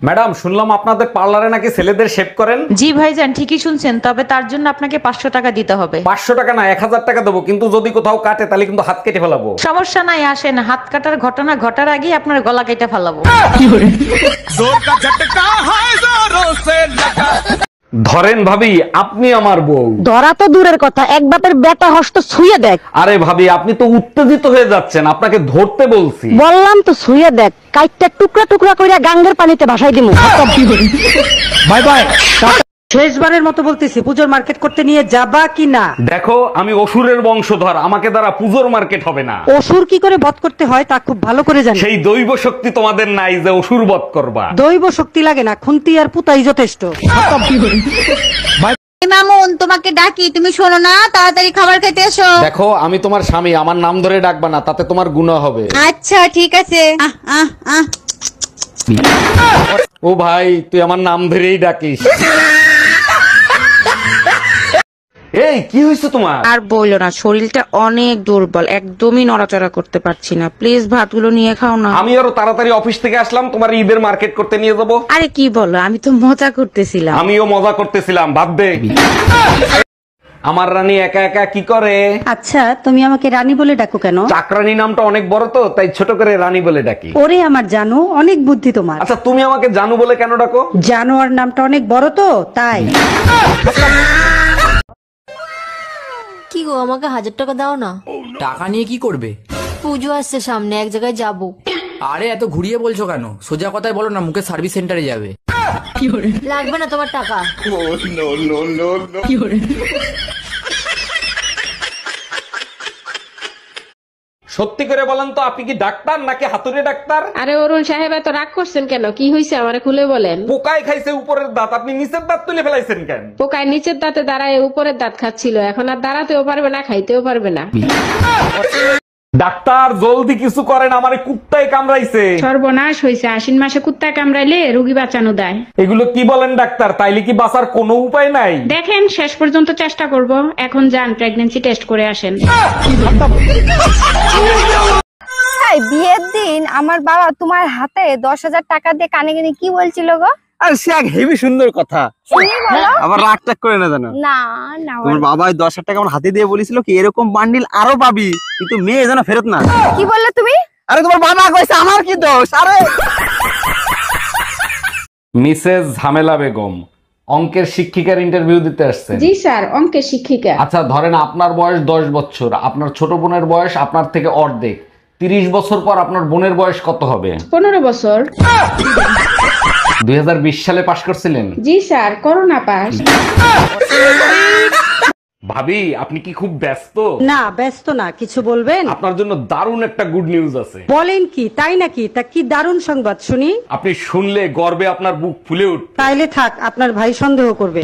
Madam, শুনলাম আপনাদের পার্লারে নাকি ছেলেদের শেভ করেন। জি ভাইজান, ঠিকই শুনছেন, তবে তার জন্য আপনাকে 500 টাকা দিতে হবে। 500 টাকা না, 1000 টাকা দেবো, কিন্তু যদি কোথাও কাটে তাহলে কিন্তু হাত কেটে ফেলাবো। সমস্যা নাই, আসেন, হাত কাটার ঘটনা ঘটার আগে আপনার গলা কেটে ফেলাবো। ধরেন ভাবি, আপনি আমার বউ। ধরা তো দূরের কথা, এক বাপের বেটা হস্ত ছুঁয়ে দেখ। আরে ভাবি, আপনি তো উত্তেজিত হয়ে যাচ্ছেন, আপনাকে ধরতে বলছি। বললাম তো ছুঁয়ে দেখ, কাইটটা টুকরা টুকরা কইরা গাঙ্গের পানিতে ভাসাই দিমু। Bye bye. শেষবারের মতো বলতেছি, পুজোর মার্কেট করতে নিয়ে যাবা কি না? দেখো, আমি অসুরের বংশধর, আমাকে দ্বারা পুজোর মার্কেট হবে না। অসুর কি করে বধ করতে হয় তা খুব ভালো করে জানি। সেই দৈব শক্তি তোমাদের নাই যে অসুর বধ করবা। দৈব শক্তি লাগে না, খুন্তি আর পুতাই যথেষ্ট। মামুন, তোমাকে ডাকি, তুমি শোনো না, তাড়াতাড়ি খাবার খেতে এসো। দেখো, আমি তোমার স্বামী, আমার নাম ধরে ডাকবা না, তাতে তোমার গুনাহ হবে। আচ্ছা ঠিক আছে। ও ভাই, তুই আমার নাম ধরেই ডাকিস। এই কি হয়েছে তোমার? আর বইলো না, শরীরটা অনেক দুর্বল, একদমই নড়াচড়া করতে পারছি না। প্লিজ ভাতগুলো নিয়ে খাও না। আমি আরো তাড়াতাড়ি অফিস থেকে আসলাম, তোমার ঈদের মার্কেট করতে নিয়ে যাবো। আরে কি বলো, আমি তো মজা করতেছিলাম। আমিও মজা করতেছিলাম, ভাব দে। আমার রানী একা একা কি করে? আচ্ছা, তুমি আমাকে রানী বলে ডাকো কেন? চাকরানী নামটা অনেক বড় তো, তাই ছোট করে রানী বলে ডাকি। ওরে আমার জানো, অনেক বুদ্ধি তোমার। আচ্ছা, তুমি আমাকে জানু বলে কেন ডাকো? জানোয়ার নামটা অনেক বড় তো, তাই। কি গো, আমাকে 1000 টাকা দাও না। টাকা নিয়ে কি করবে? পুজো আসছে সামনে, এক জায়গায় যাব। আরে এত ঘুরিয়ে বলছো কেন? সোজা কথায় বলো না, মুখে সার্ভিস সেন্টারে যাবে। লাগবে না তোমার টাকা। সত্যি করে বলেন তো, আপনি কি ডাক্তার নাকি হাতুড়ে ডাক্তার? আরে অরুণ সাহেব, এত রাগ করছেন কেন? কি হয়েছে আমারে খুলে বলেন। পোকায় খাইছে উপরের দাঁত, আপনি নিচের দাঁত তুলে ফেলাইছেন কেন? পোকায় নিচের দাঁতে দাঁড়ায় উপরের দাঁত খাচ্ছিল, এখন আর দাঁড়াতেও পারবে না, খাইতেও পারবে না। ডাক্তার, জলদি কিছু করেন, আমারে কুত্তায় কামড়াইছে। সর্বনাশ হয়েছে, আশ্বিন মাসে কুত্তা কামড়াইলে রোগী বাঁচানো দেয়। এগুলো কি বলেন ডাক্তার? তাইলে কি বাঁচার কোনো উপায় নাই? দেখেন, শেষ পর্যন্ত চেষ্টা করব। এখন যান, প্রেগন্যান্সি টেস্ট করে আসেন। বিয়ের দিন আমার বাবা তোমার হাতে 10,000 টাকা দিয়ে কানে কানে কি বলছিল গো? আর সে এক হেভি সুন্দর কথা। শুনি বলো। আবার রাগ টাগ করে না জানো? না না, তোমার বাবা 10,000 টাকা আমার হাতে দিয়ে বলেছিল কি এরকম বান্ডিল আরো পাবি, কিন্তু মেয়ে যেন ফেরত না। কি বললে তুমি? আরে তোমার বাবা কইছে, আমার কি দোষ? আরে মিসেস ঝামেলা বেগম অঙ্কের শিক্ষিকার ইন্টারভিউ দিতে আসছেন। জি স্যার, অঙ্কের শিক্ষিকা। আচ্ছা, ধরেন আপনার বয়স 10 বছর, আপনার ছোট বোনের বয়স আপনার থেকে অর্ধেক। 30 বছর পর আপনার বোনের বয়স কত হবে? 15 বছর। 2020 সালে পাশ করছিলেন? জি স্যার, করোনা পাস। ভাবি, আপনি কি খুব ব্যস্ত? না, ব্যস্ত না, কিছু বলবেন? আপনার জন্য দারুণ একটা গুড নিউজ আছে। বলেন কি, তাই নাকি? তা কি দারুণ সংবাদ শুনি। আপনি শুনলে গর্বে আপনার বুক ফুলে উঠবে। তাইলে থাক, আপনার ভাই সন্দেহ করবে।